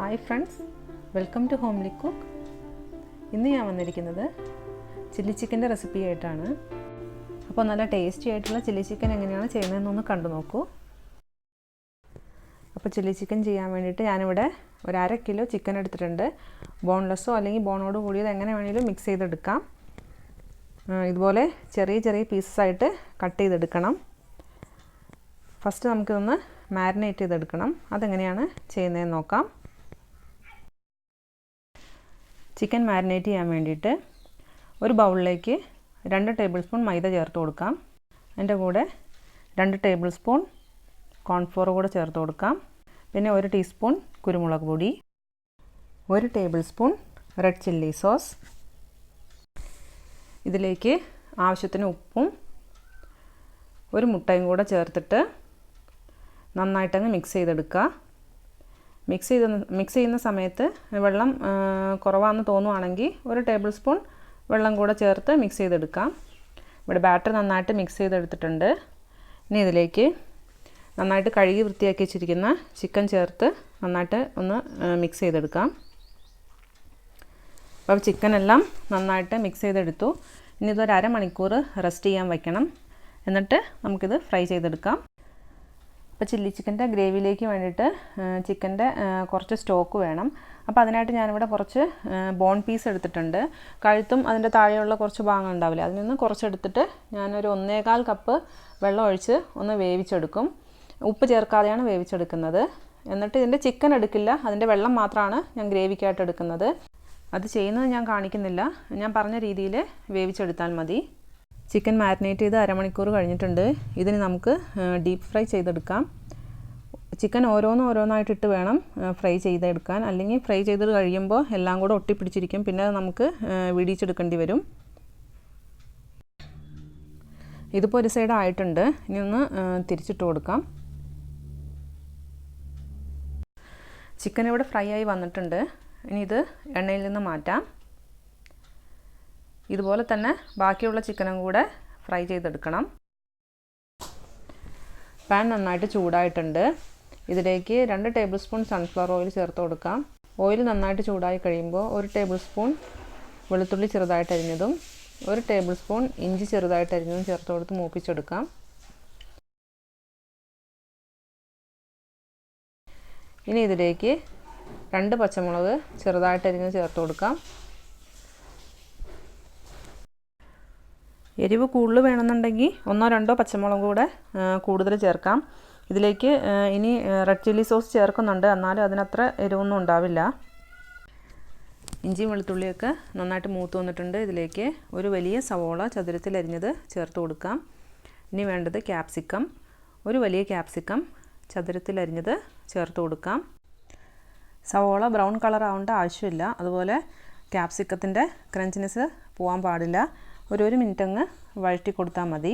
Hi friends, welcome to Homely Cook. ഇന്ന് ഞാൻ വന്നിരിക്കുന്നത് ചില്ലി ചിക്കൻ്റെ റെസിപ്പി ആയിട്ടാണ്. അപ്പോൾ നല്ല ടേസ്റ്റി ആയിട്ടുള്ള ചില്ലി ചിക്കൻ എങ്ങനെയാണ് ചെയ്യുന്നതെന്നൊന്ന് കണ്ടു നോക്കൂ. അപ്പോൾ ചില്ലി ചിക്കൻ ചെയ്യാൻ വേണ്ടിയിട്ട് ഞാനിവിടെ ഒരു 1/2 കിലോ ചിക്കൻ എടുത്തിട്ടുണ്ട്. ബോൺലെസ്സോ അല്ലെങ്കിൽ ബോണോട് കൂടിയത് എങ്ങനെ വേണമെങ്കിലും മിക്സ് ചെയ്തെടുക്കാം. ഇതുപോലെ ചെറിയ ചെറിയ പീസസ് ആയിട്ട് കട്ട് ചെയ്തെടുക്കണം. ഫസ്റ്റ് നമുക്കിതൊന്ന് മാരിനേറ്റ് ചെയ്തെടുക്കണം. അതെങ്ങനെയാണ് ചെയ്യുന്നതെന്ന് നോക്കാം. ചിക്കൻ മാരിനേറ്റ് ചെയ്യാൻ വേണ്ടിയിട്ട് ഒരു ബൗളിലേക്ക് 2 ടേബിൾ സ്പൂൺ മൈദ ചേർത്ത് കൊടുക്കാം. അതിൻ്റെ കൂടെ 2 ടേബിൾ സ്പൂൺ കോൺഫ്ലോർ കൂടെ ചേർത്ത് കൊടുക്കാം. പിന്നെ 1 ടീസ്പൂൺ കുരുമുളക് പൊടി, 1 table spoon red chilli sauce, ഇതിലേക്ക് ആവശ്യത്തിന് ഉപ്പും 1 മുട്ടയും കൂടെ ചേർത്തിട്ട് നന്നായിട്ടങ്ങ് മിക്സ് ചെയ്തെടുക്കുക. മിക്സ് ചെയ്യുന്ന സമയത്ത് വെള്ളം കുറവാണെന്ന് തോന്നുവാണെങ്കിൽ 1 ടേബിൾ സ്പൂൺ വെള്ളം കൂടെ ചേർത്ത് മിക്സ് ചെയ്തെടുക്കാം. ഇവിടെ ബാറ്റർ നന്നായിട്ട് മിക്സ് ചെയ്തെടുത്തിട്ടുണ്ട്. ഇനി ഇതിലേക്ക് നന്നായിട്ട് കഴുകി വൃത്തിയാക്കി വെച്ചിരിക്കുന്ന ചിക്കൻ ചേർത്ത് നന്നായിട്ട് ഒന്ന് മിക്സ് ചെയ്തെടുക്കാം. അപ്പോൾ ചിക്കൻ എല്ലാം നന്നായിട്ട് മിക്സ് ചെയ്തെടുത്തു. ഇനി ഇതൊരു 1/2 മണിക്കൂർ റെസ്റ്റ് ചെയ്യാൻ വയ്ക്കണം. എന്നിട്ട് നമുക്കിത് ഫ്രൈ ചെയ്തെടുക്കാം. അപ്പോൾ ചില്ലി ചിക്കൻ്റെ ഗ്രേവിയിലേക്ക് വേണ്ടിയിട്ട് ചിക്കൻ്റെ കുറച്ച് സ്റ്റോക്ക് വേണം. അപ്പോൾ അതിനായിട്ട് ഞാനിവിടെ കുറച്ച് ബോൺ പീസ് എടുത്തിട്ടുണ്ട്. കഴുത്തും അതിൻ്റെ താഴെയുള്ള കുറച്ച് ഭാഗം ഉണ്ടാവില്ല, അതിൽ നിന്ന് കുറച്ചെടുത്തിട്ട് ഞാനൊരു 1.25 കപ്പ് വെള്ളം ഒഴിച്ച് ഒന്ന് വേവിച്ചെടുക്കും. ഉപ്പ് ചേർക്കാതെയാണ് വേവിച്ചെടുക്കുന്നത്. എന്നിട്ട് ഇതിൻ്റെ ചിക്കൻ എടുക്കില്ല, അതിൻ്റെ വെള്ളം മാത്രമാണ് ഞാൻ ഗ്രേവിക്കായിട്ട് എടുക്കുന്നത്. അത് ചെയ്യുന്നത് ഞാൻ കാണിക്കുന്നില്ല, ഞാൻ പറഞ്ഞ രീതിയിൽ വേവിച്ചെടുത്താൽ മതി. ചിക്കൻ മാരിനേറ്റ് ചെയ്ത് 1/2 മണിക്കൂർ കഴിഞ്ഞിട്ടുണ്ട്. ഇതിന് നമുക്ക് ഡീപ്പ് ഫ്രൈ ചെയ്തെടുക്കാം. ചിക്കൻ ഓരോന്നായിട്ടിട്ട് വേണം ഫ്രൈ ചെയ്തെടുക്കാൻ, അല്ലെങ്കിൽ ഫ്രൈ ചെയ്ത് കഴിയുമ്പോൾ എല്ലാം കൂടെ ഒട്ടിപ്പിടിച്ചിരിക്കും. പിന്നെ നമുക്ക് വിടിയിച്ചെടുക്കേണ്ടി വരും. ഇതിപ്പോൾ ഒരു സൈഡ് ആയിട്ടുണ്ട്. ഇനി ഒന്ന് തിരിച്ചിട്ട് കൊടുക്കാം. ചിക്കൻ ഇവിടെ ഫ്രൈ ആയി വന്നിട്ടുണ്ട്. ഇനി ഇത് എണ്ണയിൽ നിന്ന് മാറ്റാം. ഇതുപോലെ തന്നെ ബാക്കിയുള്ള ചിക്കനും കൂടെ ഫ്രൈ ചെയ്തെടുക്കണം. പാൻ നന്നായിട്ട് ചൂടായിട്ടുണ്ട്. ഇതിലേക്ക് 2 ടേബിൾ സ്പൂൺ സൺഫ്ലവർ ഓയിൽ ചേർത്ത് കൊടുക്കാം. ഓയിൽ നന്നായിട്ട് ചൂടായി കഴിയുമ്പോൾ 1 ടേബിൾ സ്പൂൺ വെളുത്തുള്ളി ചെറുതായിട്ട് അരിഞ്ഞതും 1 ടേബിൾ സ്പൂൺ ഇഞ്ചി ചെറുതായിട്ട് അരിഞ്ഞതും ചേർത്ത് കൊടുത്ത് മൂപ്പിച്ചെടുക്കാം. ഇനി ഇതിലേക്ക് 2 പച്ചമുളക് ചെറുതായിട്ട് അരിഞ്ഞത് ചേർത്ത് കൊടുക്കാം. എരിവ് കൂടുതൽ വേണമെന്നുണ്ടെങ്കിൽ 1-2 പച്ചമുളക് കൂടെ കൂടുതൽ ചേർക്കാം. ഇതിലേക്ക് ഇനി റെഡ് ചില്ലി സോസ് ചേർക്കുന്നുണ്ട്, എന്നാലും അതിനത്ര എരിവൊന്നും ഉണ്ടാവില്ല. ഇഞ്ചിയും വെളുത്തുള്ളിയൊക്കെ നന്നായിട്ട് മൂത്ത് വന്നിട്ടുണ്ട്. ഇതിലേക്ക് ഒരു വലിയ സവോള ചതുരത്തിൽ അരിഞ്ഞത് ചേർത്ത് കൊടുക്കാം. ഇനി വേണ്ടത് ക്യാപ്സിക്കം, ഒരു വലിയ ക്യാപ്സിക്കം ചതുരത്തിൽ അരിഞ്ഞത് ചേർത്ത് കൊടുക്കാം. സവോള ബ്രൗൺ കളർ ആവേണ്ട ആവശ്യമില്ല, അതുപോലെ ക്യാപ്സിക്കത്തിൻ്റെ ക്രഞ്ചിനെസ് പോകാൻ പാടില്ല. ഒരു മിനിറ്റ് അങ്ങ് വഴറ്റി കൊടുത്താൽ മതി.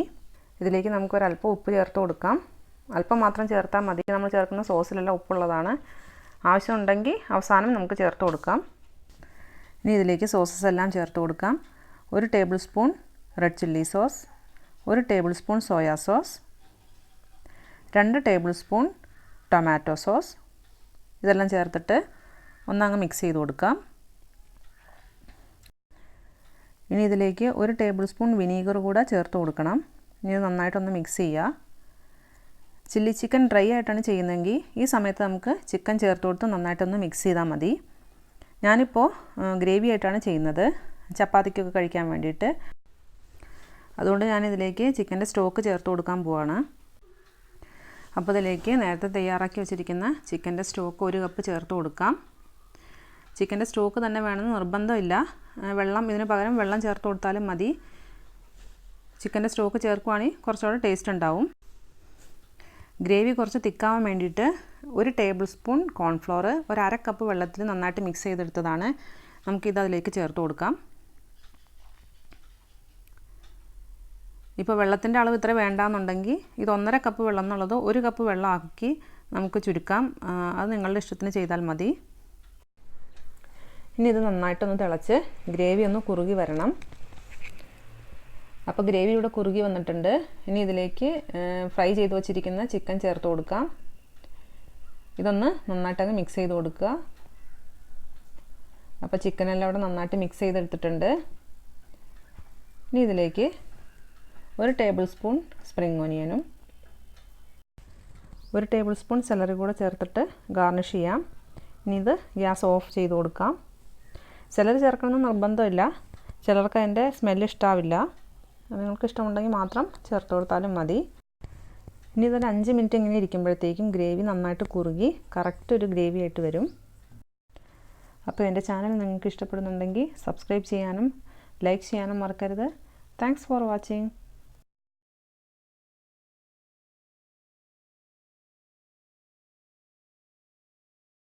ഇതിലേക്ക് നമുക്കൊരല്പം ഉപ്പ് ചേർത്ത് കൊടുക്കാം. അല്പം മാത്രം ചേർത്താൽ മതി, നമ്മൾ ചേർക്കുന്ന സോസിലെല്ലാം ഉപ്പുള്ളതാണ്. ആവശ്യമുണ്ടെങ്കിൽ അവസാനം നമുക്ക് ചേർത്ത് കൊടുക്കാം. ഇനി ഇതിലേക്ക് സോസസ് എല്ലാം ചേർത്ത് കൊടുക്കാം. 1 table spoon red chilli sauce, 1 table spoon soya sauce, 2 table spoon tomato sauce. ഇതെല്ലാം ചേർത്തിട്ട് ഒന്നങ്ങ് മിക്സ് ചെയ്ത് കൊടുക്കാം. ഇനി ഇതിലേക്ക് 1 ടേബിൾ സ്പൂൺ വിനീഗർ കൂടെ ചേർത്ത് കൊടുക്കണം. ഇനി നന്നായിട്ടൊന്ന് മിക്സ് ചെയ്യുക. ചില്ലി ചിക്കൻ ഡ്രൈ ആയിട്ടാണ് ചെയ്യുന്നതെങ്കിൽ ഈ സമയത്ത് നമുക്ക് ചിക്കൻ ചേർത്ത് കൊടുത്ത് നന്നായിട്ടൊന്ന് മിക്സ് ചെയ്താൽ മതി. ഞാനിപ്പോൾ ഗ്രേവി ആയിട്ടാണ് ചെയ്യുന്നത്, ചപ്പാത്തിക്കൊക്കെ കഴിക്കാൻ വേണ്ടിയിട്ട്. അതുകൊണ്ട് ഞാനിതിലേക്ക് ചിക്കൻ്റെ സ്റ്റോക്ക് ചേർത്ത് കൊടുക്കാൻ പോവാണ്. അപ്പോൾ ഇതിലേക്ക് നേരത്തെ തയ്യാറാക്കി വെച്ചിരിക്കുന്ന ചിക്കൻ്റെ സ്റ്റോക്ക് 1 കപ്പ് ചേർത്ത് കൊടുക്കാം. ചിക്കൻ്റെ സ്റ്റോക്ക് തന്നെ വേണമെന്ന് നിർബന്ധമില്ല, ഇതിന് പകരം വെള്ളം ചേർത്ത് കൊടുത്താലും മതി. ചിക്കൻ്റെ സ്റ്റോക്ക് ചേർക്കുവാണെങ്കിൽ കുറച്ചുകൂടെ ടേസ്റ്റ് ഉണ്ടാവും. ഗ്രേവി കുറച്ച് തിക്കാവാൻ വേണ്ടിയിട്ട് 1 ടേബിൾ സ്പൂൺ കോൺഫ്ലോർ 1/2 കപ്പ് വെള്ളത്തിൽ നന്നായിട്ട് മിക്സ് ചെയ്തെടുത്തതാണ്. നമുക്കിത് അതിലേക്ക് ചേർത്ത് കൊടുക്കാം. ഇപ്പോൾ വെള്ളത്തിൻ്റെ അളവ് ഇത്ര വേണ്ടാന്നുണ്ടെങ്കിൽ ഇത് 1.5 കപ്പ് വെള്ളം എന്നുള്ളത് 1 കപ്പ് വെള്ളം ആക്കി നമുക്ക് ചുരുക്കാം. അത് നിങ്ങളുടെ ഇഷ്ടത്തിന് ചെയ്താൽ മതി. ഇനി ഇത് നന്നായിട്ടൊന്ന് തിളച്ച് ഗ്രേവി ഒന്ന് കുറുകി വരണം. അപ്പോൾ ഗ്രേവി ഇവിടെ കുറുകി വന്നിട്ടുണ്ട്. ഇനി ഇതിലേക്ക് ഫ്രൈ ചെയ്ത് വച്ചിരിക്കുന്ന ചിക്കൻ ചേർത്ത് കൊടുക്കാം. ഇതൊന്ന് നന്നായിട്ടങ്ങ് മിക്സ് ചെയ്ത് കൊടുക്കുക. അപ്പോൾ ചിക്കനെല്ലാം ഇവിടെ നന്നായിട്ട് മിക്സ് ചെയ്തെടുത്തിട്ടുണ്ട്. ഇനി ഇതിലേക്ക് 1 ടേബിൾ സ്പൂൺ സ്പ്രിംഗ് ഓനിയനും 1 ടേബിൾ സ്പൂൺ സെലറി കൂടെ ചേർത്തിട്ട് ഗാർണിഷ് ചെയ്യാം. ഇനി ഇത് ഗ്യാസ് ഓഫ് ചെയ്ത് കൊടുക്കാം. സെലറി ചേർക്കണമെന്ന് നിർബന്ധമില്ല, ചിലർക്ക് അതിൻ്റെ സ്മെല്ല് ഇഷ്ടാവില്ല. നിങ്ങൾക്ക് ഇഷ്ടമുണ്ടെങ്കിൽ മാത്രം ചേർത്ത് കൊടുത്താലും മതി. ഇനി ഇതൊരു 5 മിനിറ്റ് ഇങ്ങനെ ഇരിക്കുമ്പോഴത്തേക്കും ഗ്രേവി നന്നായിട്ട് കുറുകി കറക്റ്റ് ഒരു ഗ്രേവി ആയിട്ട് വരും. അപ്പോൾ എൻ്റെ ചാനൽ നിങ്ങൾക്ക് ഇഷ്ടപ്പെടുന്നുണ്ടെങ്കിൽ സബ്സ്ക്രൈബ് ചെയ്യാനും ലൈക്ക് ചെയ്യാനും മറക്കരുത്. Thanks for watching.